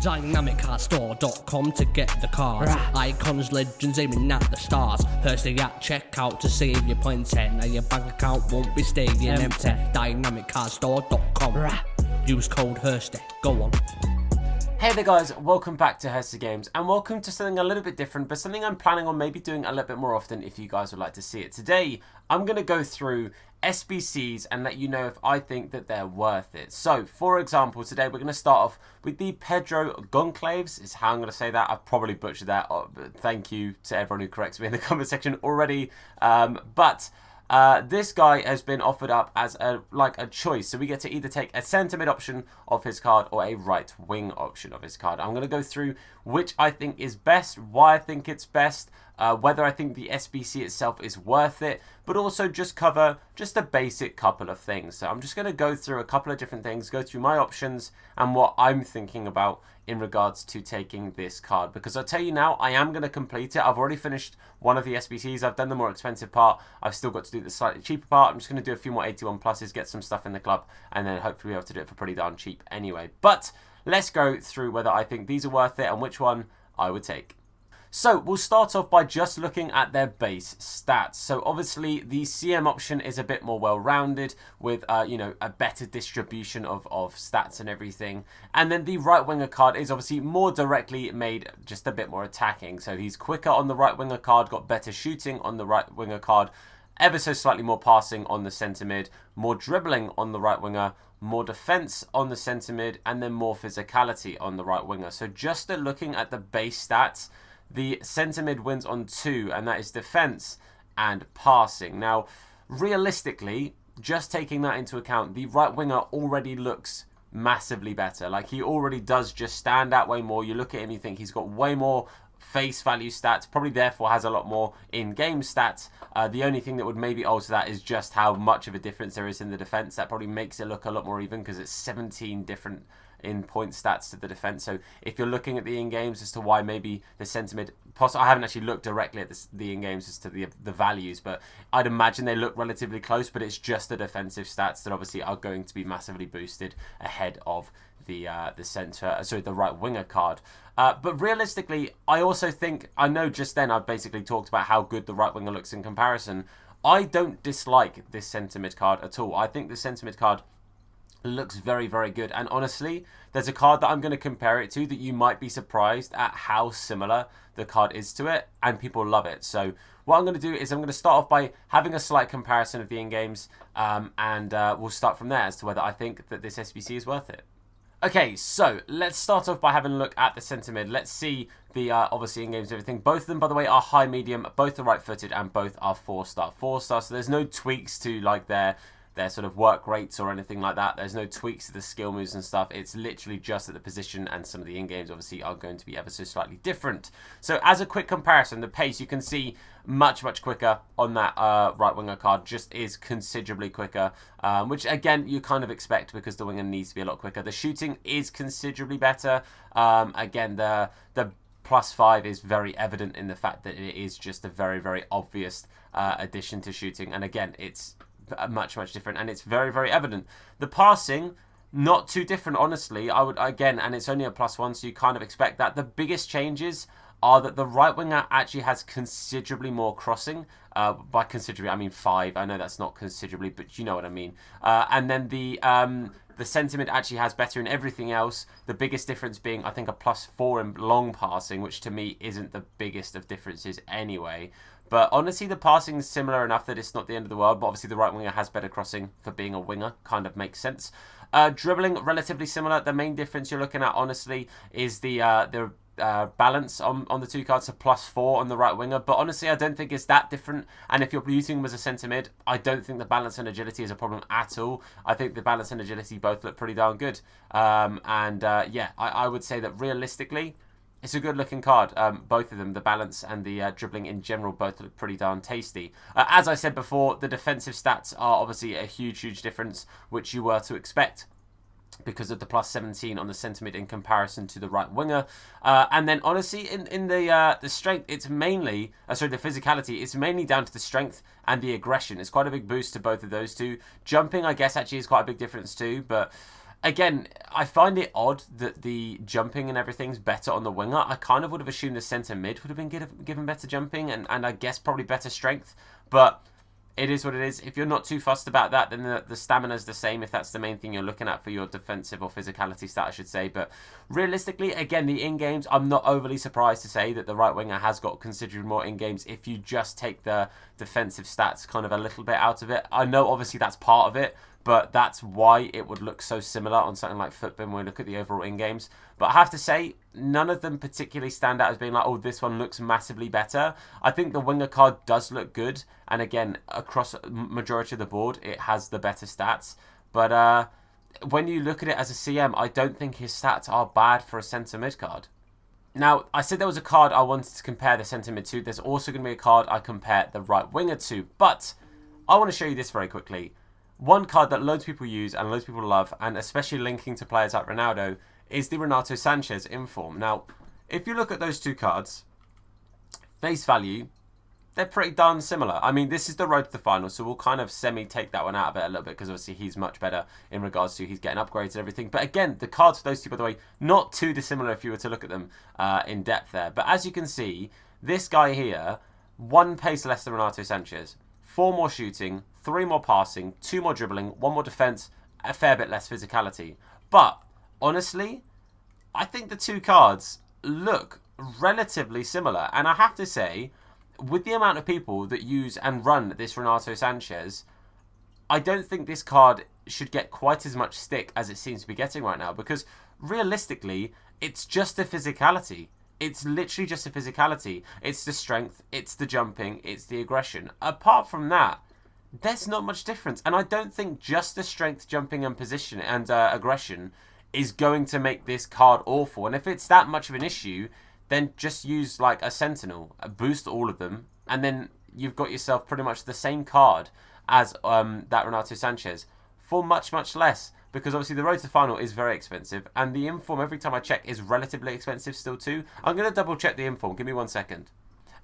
DynamicCardStore.com to get the cards. Icons, legends aiming at the stars. Hursty at checkout to save your points. Now your bank account won't be staying empty. DynamicCardStore.com. Use code Hursty. Go on. Hey there guys, welcome back to Hursty Games and welcome to something a little bit different, but something I'm planning on maybe doing a little bit more often if you guys would like to see it. Today, I'm going to go through SBCs and let you know if I think that they're worth it. So, for example, today we're going to start off with the Pedro Goncalves, is how I'm going to say that. I've probably butchered that, but thank you to everyone who corrects me in the comment section already. This guy has been offered up as a choice, so we get to either take a centre mid option of his card or a right wing option of his card. I'm going to go through which I think is best, why I think it's best, whether I think the SBC itself is worth it, but also just cover just a basic couple of things. So I'm just going to go through a couple of different things, go through my options and what I'm thinking about in regards to taking this card, because I'll tell you now, I am going to complete it. I've already finished one of the SBCs. I've done the more expensive part. I've still got to do the slightly cheaper part. I'm just going to do a few more 81 pluses, get some stuff in the club, and then hopefully be able to do it for pretty darn cheap anyway. But let's go through whether I think these are worth it and which one I would take. So we'll start off by just looking at their base stats. So obviously the CM option is a bit more well-rounded with, a better distribution of stats and everything. And then the right winger card is obviously more directly made, just a bit more attacking. So he's quicker on the right winger card, got better shooting on the right winger card, ever so slightly more passing on the centre mid, more dribbling on the right winger, more defence on the centre mid, and then more physicality on the right winger. So just looking at the base stats, the centre mid wins on 2, and that is defence and passing. Now, realistically, just taking that into account, the right winger already looks massively better. Like, he already does just stand out way more. You look at him, you think he's got way more face value stats, probably therefore has a lot more in-game stats. The only thing that would maybe alter that is just how much of a difference there is in the defence. That probably makes it look a lot more even because it's 17 different in point stats to the defense. So if you're looking at the in-games as to why maybe the centre mid, I haven't actually looked directly at the in-games as to the values, but I'd imagine they look relatively close, but it's just the defensive stats that obviously are going to be massively boosted ahead of the right winger card. But realistically, I also think, I know just then I've basically talked about how good the right winger looks in comparison. I don't dislike this centre mid card at all. I think the centre mid card looks very, very good. And honestly, there's a card that I'm going to compare it to that you might be surprised at how similar the card is to it, and people love it. So what I'm going to do is I'm going to start off by having a slight comparison of the in-games, and we'll start from there as to whether I think that this SBC is worth it. Okay, so let's start off by having a look at the centre mid. Let's see the, obviously, in-games and everything. Both of them, by the way, are high, medium, both are right-footed, and both are 4-star. 4-star, so there's no tweaks to, like, their sort of work rates or anything like that. There's no tweaks to the skill moves and stuff. It's literally just at the position, and some of the in-games obviously are going to be ever so slightly different. So as a quick comparison, the pace you can see much quicker on that right winger card, just is considerably quicker, which again you kind of expect because the winger needs to be a lot quicker. The shooting is considerably better. Again, the +5 is very evident in the fact that it is just a very obvious addition to shooting, and again it's much different, and it's very evident. The passing, not too different, honestly. I would, again, and it's only a +1, so you kind of expect that. The biggest changes are that the right winger actually has considerably more crossing. By considerably, I mean 5. I know that's not considerably, but you know what I mean. And then the centre mid actually has better in everything else. The biggest difference being, I think, a +4 in long passing, which to me isn't the biggest of differences anyway. But honestly, the passing is similar enough that it's not the end of the world. But obviously, the right winger has better crossing for being a winger. Kind of makes sense. Dribbling, relatively similar. The main difference you're looking at, honestly, is the balance on the two cards. A +4 on the right winger. But honestly, I don't think it's that different. And if you're using him as a centre mid, I don't think the balance and agility is a problem at all. I think the balance and agility both look pretty darn good. Yeah, I would say that realistically, it's a good looking card. Both of them, the balance and the dribbling in general, both look pretty darn tasty. As I said before, the defensive stats are obviously a huge difference, which you were to expect because of the +17 on the centre mid in comparison to the right winger. And then honestly, in the strength, it's mainly, the physicality, it's mainly down to the strength and the aggression. It's quite a big boost to both of those two. Jumping, I guess, actually is quite a big difference too, but Again, I find it odd that the jumping and everything's better on the winger. I kind of would have assumed the centre mid would have been given better jumping and I guess probably better strength. But it is what it is. If you're not too fussed about that, then the stamina's the same if that's the main thing you're looking at for your defensive or physicality stat, I should say. But realistically, again, the in-games, I'm not overly surprised to say that the right winger has got considerably more in-games if you just take the defensive stats kind of a little bit out of it. I know obviously that's part of it, but that's why it would look so similar on something like Footbin when we look at the overall in-games. But I have to say, none of them particularly stand out as being like, oh, this one looks massively better. I think the winger card does look good. And again, across majority of the board, it has the better stats. But when you look at it as a CM, I don't think his stats are bad for a centre mid card. Now, I said there was a card I wanted to compare the centre mid to. There's also going to be a card I compare the right winger to. But I want to show you this very quickly. One card that loads of people use and loads of people love, and especially linking to players like Ronaldo, is the Renato Sanchez Inform. Now, if you look at those two cards, face value, they're pretty darn similar. I mean, this is the road to the final, so we'll kind of semi-take that one out of it a little bit, because obviously he's much better in regards to he's getting upgrades and everything. But again, the cards for those two, by the way, not too dissimilar if you were to look at them in depth there. But as you can see, this guy here, 1 pace less than Renato Sanchez, 4 more shooting, 3 more passing, 2 more dribbling, 1 more defense, a fair bit less physicality. But honestly, I think the two cards look relatively similar. And I have to say, with the amount of people that use and run this Renato Sanchez, I don't think this card should get quite as much stick as it seems to be getting right now. Because realistically, it's just the physicality. It's literally just the physicality. It's the strength, it's the jumping, it's the aggression. Apart from that, there's not much difference. And I don't think just the strength, jumping and position and aggression is going to make this card awful. And if it's that much of an issue, then just use like a Sentinel, boost all of them, and then you've got yourself pretty much the same card as that Renato Sanchez for much, much less. Because obviously the road to the final is very expensive, and the Inform, every time I check, is relatively expensive still too. I'm going to double check the Inform. Give me 1 second.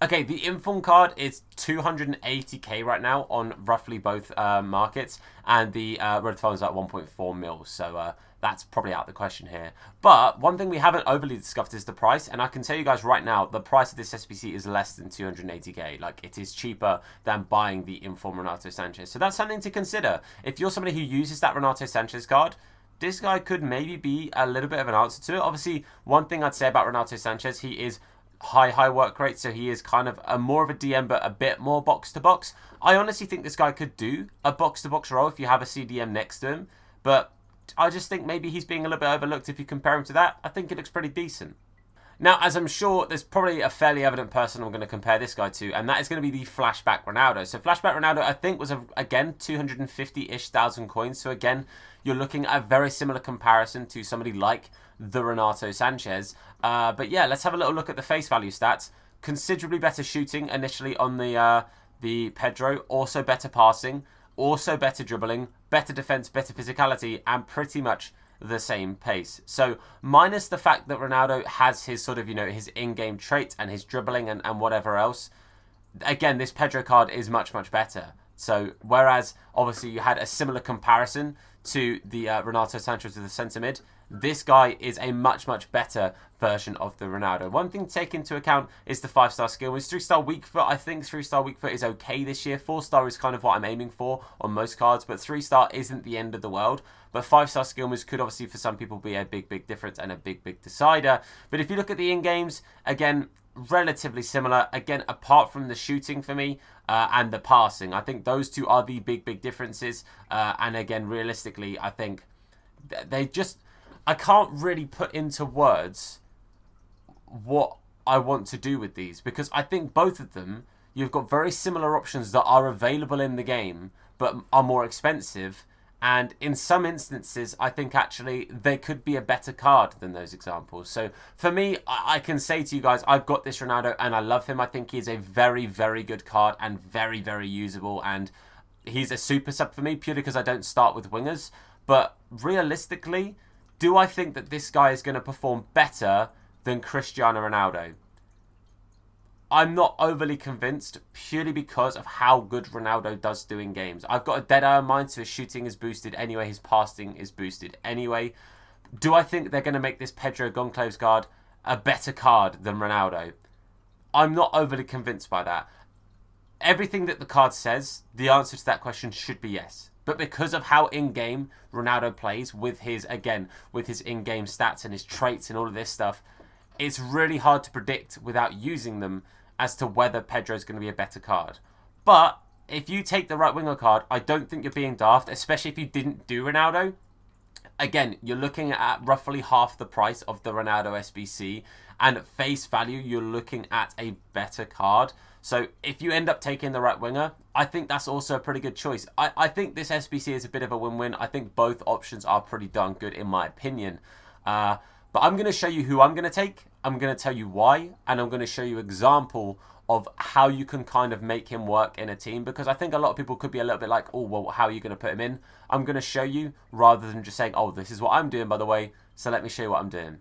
Okay, the Inform card is 280k right now on roughly both markets, and the road to the final is at 1.4 mil, so that's probably out of the question here. But one thing we haven't overly discussed is the price, and I can tell you guys right now, the price of this SBC is less than 280k. Like, it is cheaper than buying the Inform Renato Sanchez. So that's something to consider. If you're somebody who uses that Renato Sanchez card, this guy could maybe be a little bit of an answer to it. Obviously, one thing I'd say about Renato Sanchez, he is high work rate, so he is kind of more of a DM, but a bit more box to box. I honestly think this guy could do a box to box role if you have a CDM next to him, but I just think maybe he's being a little bit overlooked. If you compare him to that, I think it looks pretty decent. Now, as I'm sure there's probably a fairly evident person I'm going to compare this guy to, and that is going to be the Flashback Ronaldo. So Flashback Ronaldo, I think, was, again, 250-ish thousand coins. So again, you're looking at a very similar comparison to somebody like the Renato Sanchez. But yeah, let's have a little look at the face value stats. Considerably better shooting initially on the Pedro. Also better passing. Also better dribbling. Better defense, better physicality, and pretty much the same pace. So minus the fact that Ronaldo has his sort of, you know, his in-game traits and his dribbling and whatever else, again, this Pedro card is much, much better. So whereas obviously you had a similar comparison to the Renato Sanchez to the centre mid, this guy is a much, much better version of the Ronaldo. One thing to take into account is the 5-star skill. With 3-star weak foot, I think 3-star weak foot is okay this year. 4-star is kind of what I'm aiming for on most cards, but 3-star isn't the end of the world. But 5-star skill moves could obviously for some people be a big, big difference and a big, big decider. But if you look at the in-games, again, relatively similar. Again, apart from the shooting for me and the passing, I think those two are the big, big differences. And again, realistically, I think they just, I can't really put into words what I want to do with these, because I think both of them, you've got very similar options that are available in the game but are more expensive, and in some instances I think actually they could be a better card than those examples. So for me, I can say to you guys, I've got this Ronaldo and I love him. I think he's a very, very good card and very, very usable, and he's a super sub for me purely because I don't start with wingers. But realistically, do I think that this guy is going to perform better than Cristiano Ronaldo? I'm not overly convinced purely because of how good Ronaldo does do in games. I've got a dead eye in mind, so his shooting is boosted anyway, his passing is boosted anyway. Do I think they're going to make this Pedro Goncalves card a better card than Ronaldo? I'm not overly convinced by that. Everything that the card says, the answer to that question should be yes. But because of how in-game Ronaldo plays with his in-game stats and his traits and all of this stuff, it's really hard to predict without using them as to whether Pedro's going to be a better card. But if you take the right winger card, I don't think you're being daft, especially if you didn't do Ronaldo. Again, you're looking at roughly half the price of the Ronaldo SBC, and at face value, you're looking at a better card. So if you end up taking the right winger, I think that's also a pretty good choice. I think this SBC is a bit of a win-win. I think both options are pretty darn good in my opinion. But I'm going to show you who I'm going to take. I'm going to tell you why, and I'm going to show you an example of how you can kind of make him work in a team, because I think a lot of people could be a little bit like, oh, well, how are you going to put him in? I'm going to show you rather than just saying, oh, this is what I'm doing, by the way, so let me show you what I'm doing.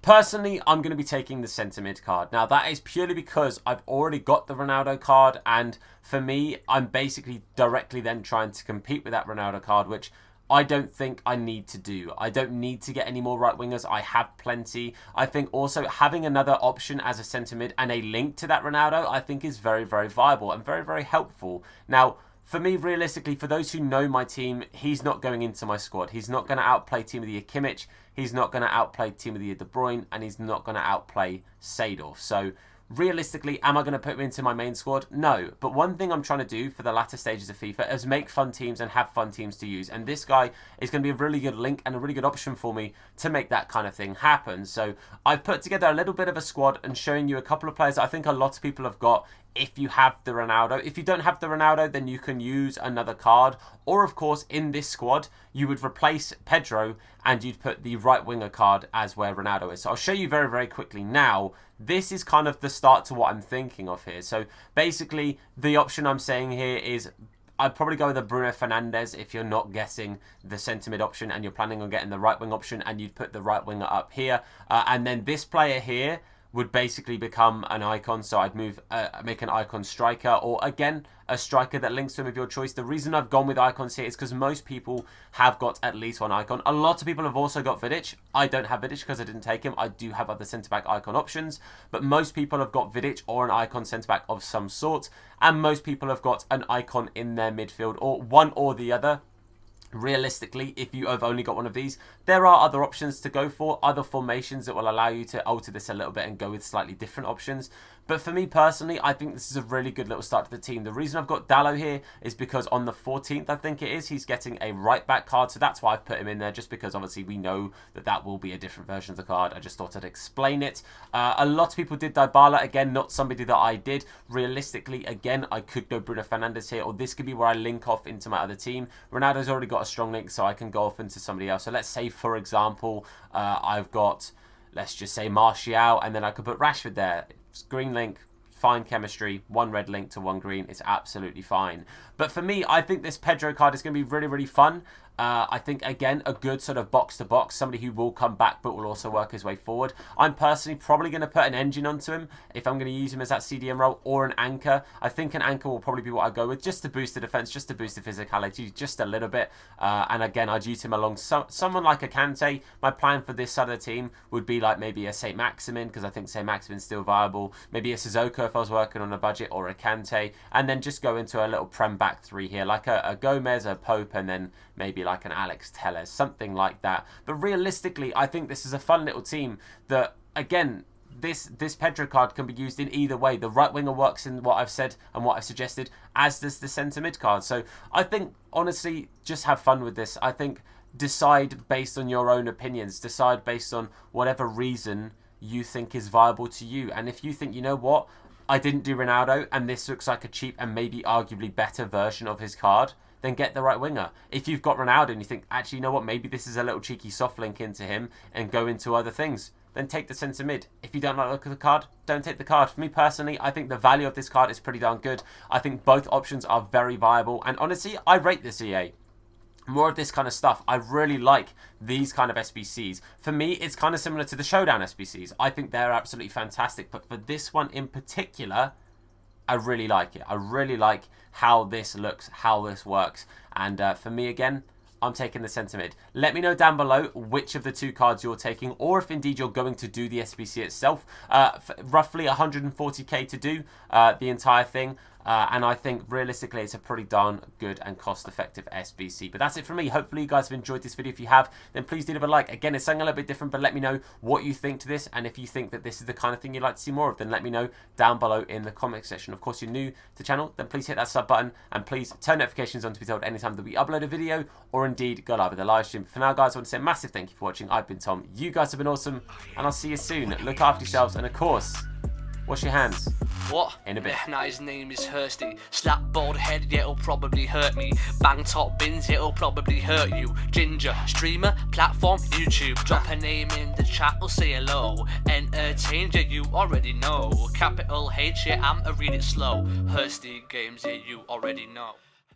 Personally, I'm going to be taking the centre mid card. Now, that is purely because I've already got the Ronaldo card, and for me, I'm basically directly then trying to compete with that Ronaldo card, which I don't think I need to do. I don't need to get any more right wingers. I have plenty. I think also having another option as a centre mid and a link to that Ronaldo, I think is very, very viable and very, very helpful. Now, for me, realistically, for those who know my team, he's not going into my squad. He's not going to outplay Timothy Kimmich. He's not going to outplay Timothy De Bruyne, and he's not going to outplay Seedorf. So realistically, am I going to put him into my main squad? No. But one thing I'm trying to do for the latter stages of FIFA is make fun teams and have fun teams to use. And this guy is going to be a really good link and a really good option for me to make that kind of thing happen. So I've put together a little bit of a squad and showing you a couple of players that I think a lot of people have got if you have the Ronaldo. If you don't have the Ronaldo, then you can use another card. Or, of course, in this squad, you would replace Pedro and you'd put the right winger card as where Ronaldo is. So I'll show you very, very quickly now. This is kind of the start to what I'm thinking of here. So basically, the option I'm saying here is I'd probably go with a Bruno Fernandes if you're not guessing the centre mid option and you're planning on getting the right wing option, and you'd put the right winger up here. And then this player here would basically become an icon. So I'd make an icon striker, or again, a striker that links to him of your choice. The reason I've gone with icons here is because most people have got at least one icon. A lot of people have also got Vidic. I don't have Vidic because I didn't take him. I do have other centre-back icon options, but most people have got Vidic or an icon centre-back of some sort, and most people have got an icon in their midfield, or one or the other. Realistically, if you have only got one of these, there are other options to go for, other formations that will allow you to alter this a little bit and go with slightly different options. But for me personally, I think this is a really good little start to the team. The reason I've got Dallo here is because on the 14th, I think it is, he's getting a right back card. So that's why I've put him in there, just because obviously we know that that will be a different version of the card. I just thought I'd explain it. A lot of people did Dybala. Again, not somebody that I did. Realistically, again, I could go Bruno Fernandes here, or this could be where I link off into my other team. Ronaldo's already got a strong link, so I can go off into somebody else. So let's say, for example, I've got, let's just say Martial, and then I could put Rashford there. Green link, fine chemistry, one red link to one green, it's absolutely fine. But for me, I think this Pedro card is going to be really, really fun. I think, again, a good sort of box-to-box, somebody who will come back but will also work his way forward. I'm personally probably going to put an engine onto him if I'm going to use him as that CDM role, or an anchor. I think an anchor will probably be what I go with, just to boost the defense, just to boost the physicality just a little bit. And again, I'd use him along someone like a Kante. My plan for this side of the team would be like maybe a St. Maximin, because I think St. Maximin's still viable. Maybe a Sissoko if I was working on a budget, or a Kante. And then just go into a little Prem back three here, like a Gomez, a Pope, and then maybe like an Alex Telles, something like that. But realistically, I think this is a fun little team that, again, this Pedro card can be used in either way. The right winger works in what I've said and what I've suggested, as does the centre mid card. So I think, honestly, just have fun with this. I think decide based on your own opinions. Decide based on whatever reason you think is viable to you. And if you think, you know what, I didn't do Ronaldo and this looks like a cheap and maybe arguably better version of his card, then get the right winger. If you've got Ronaldo and you think, actually, you know what, maybe this is a little cheeky soft link into him and go into other things, then take the centre mid. If you don't like the look of the card, don't take the card. For me personally, I think the value of this card is pretty darn good. I think both options are very viable. And honestly, I rate this EA. more of this kind of stuff. I really like these kind of SBCs. For me, it's kind of similar to the Showdown SBCs. I think they're absolutely fantastic, but for this one in particular, I really like it. I really like how this looks, how this works, and for me, again, I'm taking the centre mid. Let me know down below which of the two cards you're taking, or if indeed you're going to do the SBC itself. Roughly 140k to do the entire thing. And I think realistically it's a pretty darn good and cost-effective SBC. But that's it from me. Hopefully you guys have enjoyed this video. If you have, then please do leave a like. Again, it's something a little bit different, but let me know what you think to this. And if you think that this is the kind of thing you'd like to see more of, then let me know down below in the comment section. Of course, you're new to the channel, then please hit that sub button. And please turn notifications on to be told anytime that we upload a video, or indeed go live with a live stream. For now, guys, I want to say a massive thank you for watching. I've been Tom. You guys have been awesome. And I'll see you soon. Look after yourselves. And of course, wash your hands. What? In a bit. Now his name is Hursty. Slap bald head, yeah, it'll probably hurt me. Bang top bins, it'll probably hurt you. Ginger, streamer, platform, YouTube. Drop a name in the chat, or say hello. Entertain, yeah, you already know. Capital H, yeah, I'm a read it slow. Hursty games, yeah, you already know.